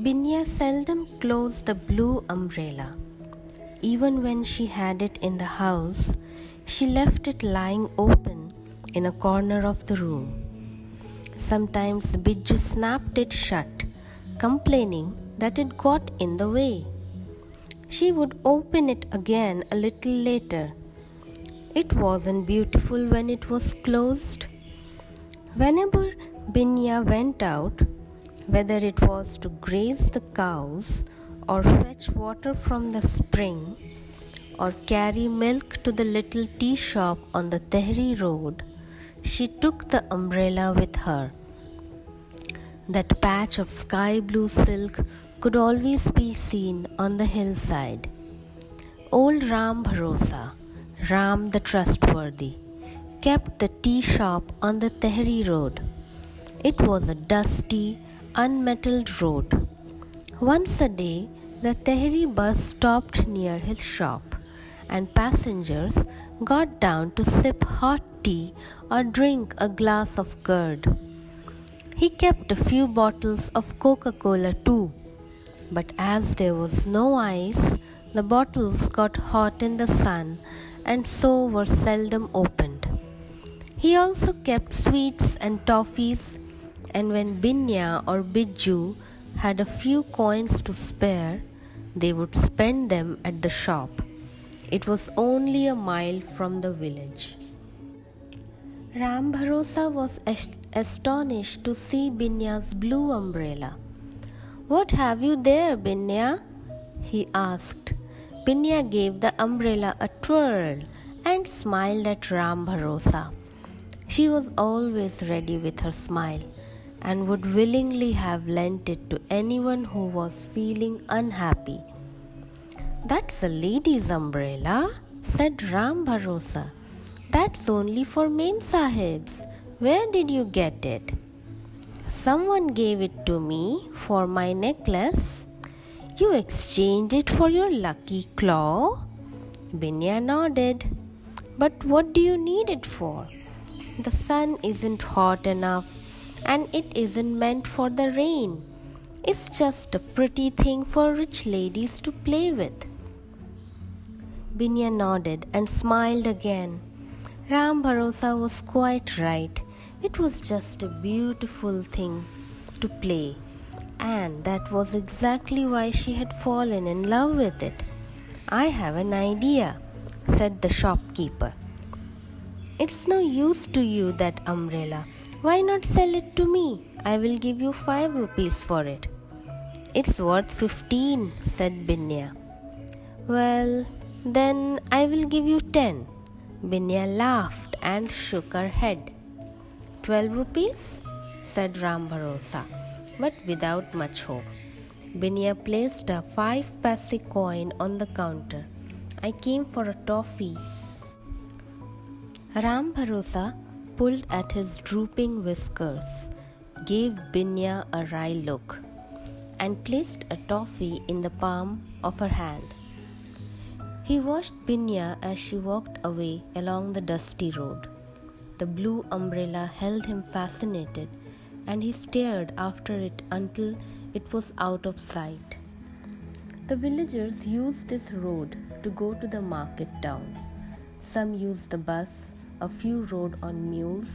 Binya seldom closed the blue umbrella. Even when she had it in the house, she left it lying open in a corner of the room. Sometimes Bijju snapped it shut, complaining that it got in the way. She would open it again a little later. It wasn't beautiful when it was closed. Whenever Binya went out, whether it was to graze the cows or fetch water from the spring or carry milk to the little tea shop on the Tehri road, she took the umbrella with her. That patch of sky blue silk could always be seen on the hillside. Old Ram Bharosa, Ram the Trustworthy, kept the tea shop on the Tehri road. It was a dusty, unmetalled road. Once a day, the Tehri bus stopped near his shop, and passengers got down to sip hot tea or drink a glass of curd. He kept a few bottles of Coca-Cola too, but as there was no ice, the bottles got hot in the sun and so were seldom opened. He also kept sweets and toffees, and when Binya or Bijju had a few coins to spare, they would spend them at the shop. It was only a mile from the village. Ram Bharosa was astonished to see Binya's blue umbrella. "What have you there, Binya?" he asked. Binya gave the umbrella a twirl and smiled at Ram Bharosa. She was always ready with her smile and would willingly have lent it to anyone who was feeling unhappy. "That's a lady's umbrella," said Ram Bharosa. "That's only for Mem Sahibs. Where did you get it?" "Someone gave it to me for my necklace." "You exchanged it for your lucky claw?" Binya nodded. "But what do you need it for? The sun isn't hot enough, and it isn't meant for the rain. It's just a pretty thing for rich ladies to play with." Binya nodded and smiled again. Ram Bharosa was quite right. It was just a beautiful thing to play, and that was exactly why she had fallen in love with it. "I have an idea," said the shopkeeper. "It's no use to you, that umbrella. Why not sell it to me? I will give you 5 rupees for it." "It's worth 15, said Binya. "Well, then I will give you 10. Binya laughed and shook her head. 12 rupees, said Ram Bharosa, but without much hope. Binya placed a 5 paise coin on the counter. "I came for a toffee." Ram Bharosa pulled at his drooping whiskers, gave Binya a wry look, and placed a toffee in the palm of her hand. He watched Binya as she walked away along the dusty road. The blue umbrella held him fascinated, and he stared after it until it was out of sight. The villagers used this road to go to the market town. Some used the bus, a few rode on mules,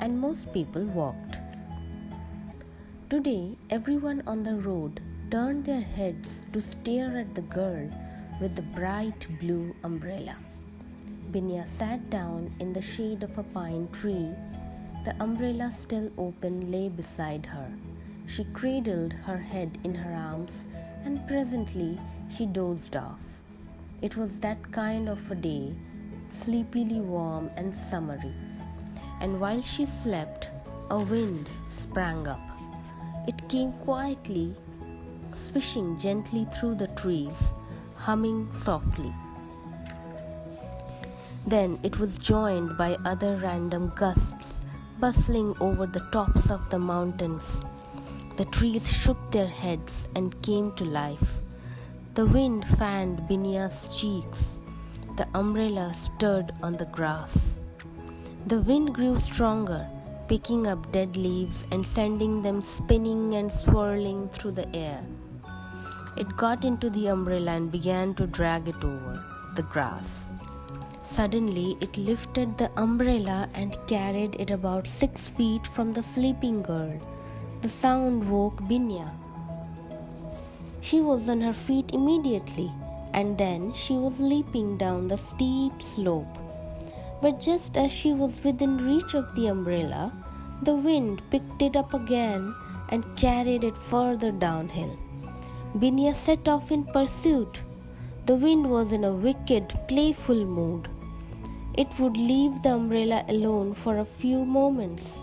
and most people walked. Today, everyone on the road turned their heads to stare at the girl with the bright blue umbrella. Binya sat down in the shade of a pine tree. The umbrella, still open, lay beside her. She cradled her head in her arms, and presently she dozed off. It was that kind of a day, sleepily warm and summery. And while she slept, a wind sprang up. It came quietly, swishing gently through the trees, humming softly. Then it was joined by other random gusts, bustling over the tops of the mountains. The trees shook their heads and came to life. The wind fanned Binya's cheeks. The umbrella stirred on the grass. The wind grew stronger, picking up dead leaves and sending them spinning and swirling through the air. It got into the umbrella and began to drag it over the grass. Suddenly, it lifted the umbrella and carried it about 6 feet from the sleeping girl. The sound woke Binya. She was on her feet immediately, and then she was leaping down the steep slope. But just as she was within reach of the umbrella, the wind picked it up again and carried it further downhill. Binya set off in pursuit. The wind was in a wicked, playful mood. It would leave the umbrella alone for a few moments.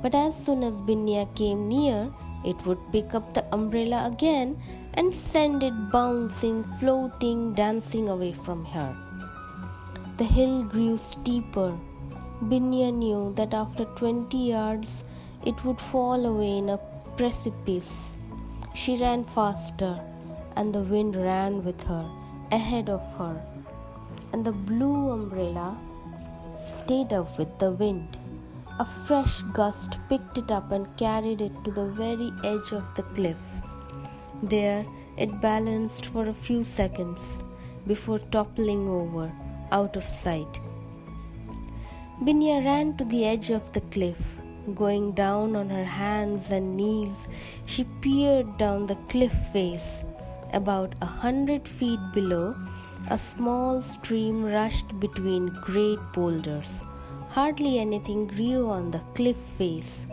But as soon as Binya came near, it would pick up the umbrella again and send it bouncing, floating, dancing away from her. The hill grew steeper. Binya knew that after 20 yards it would fall away in a precipice. She ran faster, and the wind ran with her, ahead of her. And the blue umbrella stayed up with the wind. A fresh gust picked it up and carried it to the very edge of the cliff. There it balanced for a few seconds before toppling over, out of sight. Binya ran to the edge of the cliff. Going down on her hands and knees, she peered down the cliff face. About 100 feet below, a small stream rushed between great boulders. Hardly anything grew on the cliff face.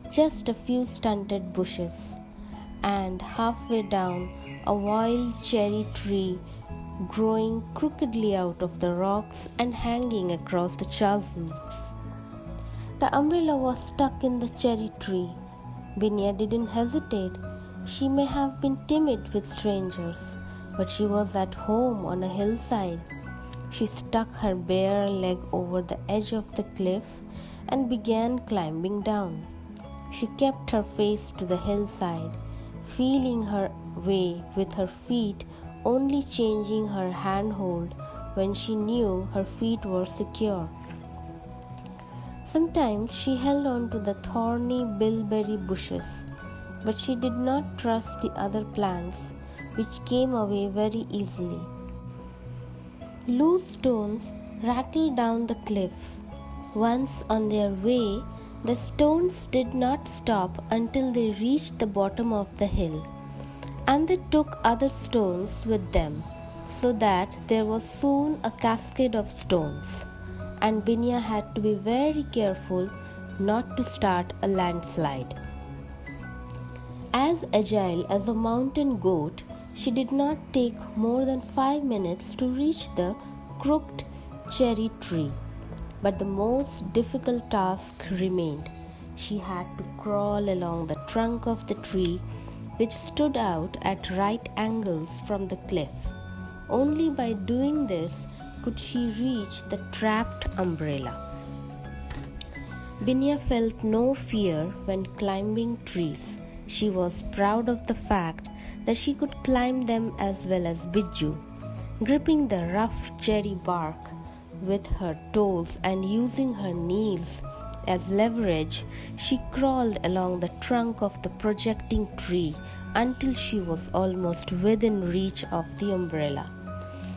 Just a few stunted bushes, and halfway down, a wild cherry tree growing crookedly out of the rocks and hanging across the chasm. The umbrella was stuck in the cherry tree. Binya didn't hesitate. She may have been timid with strangers, but she was at home on a hillside. She stuck her bare leg over the edge of the cliff and began climbing down. She kept her face to the hillside, feeling her way with her feet, only changing her handhold when she knew her feet were secure. Sometimes she held on to the thorny bilberry bushes, but she did not trust the other plants, which came away very easily. Loose stones rattled down the cliff. Once on their way, the stones did not stop until they reached the bottom of the hill, and they took other stones with them, so that there was soon a cascade of stones, and Binya had to be very careful not to start a landslide. As agile as a mountain goat, she did not take more than 5 minutes to reach the crooked cherry tree. But the most difficult task remained. She had to crawl along the trunk of the tree, which stood out at right angles from the cliff. Only by doing this could she reach the trapped umbrella. Binya felt no fear when climbing trees. She was proud of the fact that she could climb them as well as Bijju. Gripping the rough cherry bark with her toes and using her knees as leverage, she crawled along the trunk of the projecting tree until she was almost within reach of the umbrella.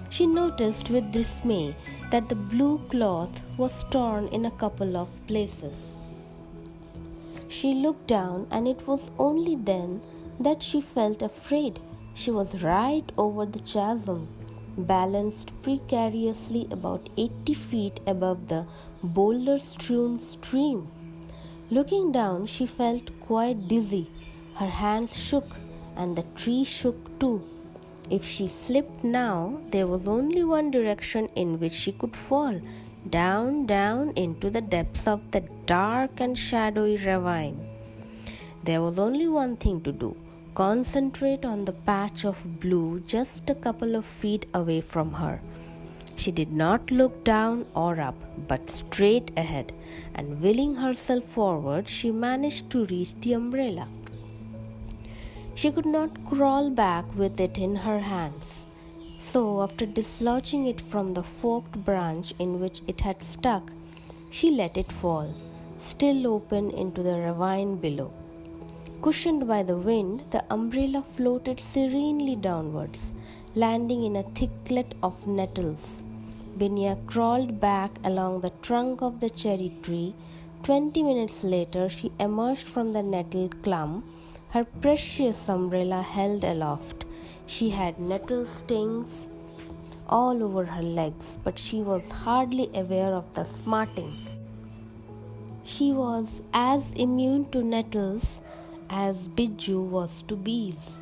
She noticed with dismay that the blue cloth was torn in a couple of places. She looked down, and it was only then that she felt afraid. She was right over the chasm, balanced precariously about 80 feet above the boulder-strewn stream. Looking down, she felt quite dizzy. Her hands shook, and the tree shook too. If she slipped now, there was only one direction in which she could fall, down, down into the depths of the dark and shadowy ravine. There was only one thing to do: concentrate on the patch of blue just a couple of feet away from her. She did not look down or up, but straight ahead, and wheeling herself forward, she managed to reach the umbrella. She could not crawl back with it in her hands. So, after dislodging it from the forked branch in which it had stuck, She let it fall, still open, into the ravine below. Cushioned by the wind, the umbrella floated serenely downwards, landing in a thicket of nettles. Binia crawled back along the trunk of the cherry tree. 20 minutes later, she emerged from the nettle clump, her precious umbrella held aloft. She had nettle stings all over her legs, but she was hardly aware of the smarting. She was as immune to nettles as Bijou was to bees.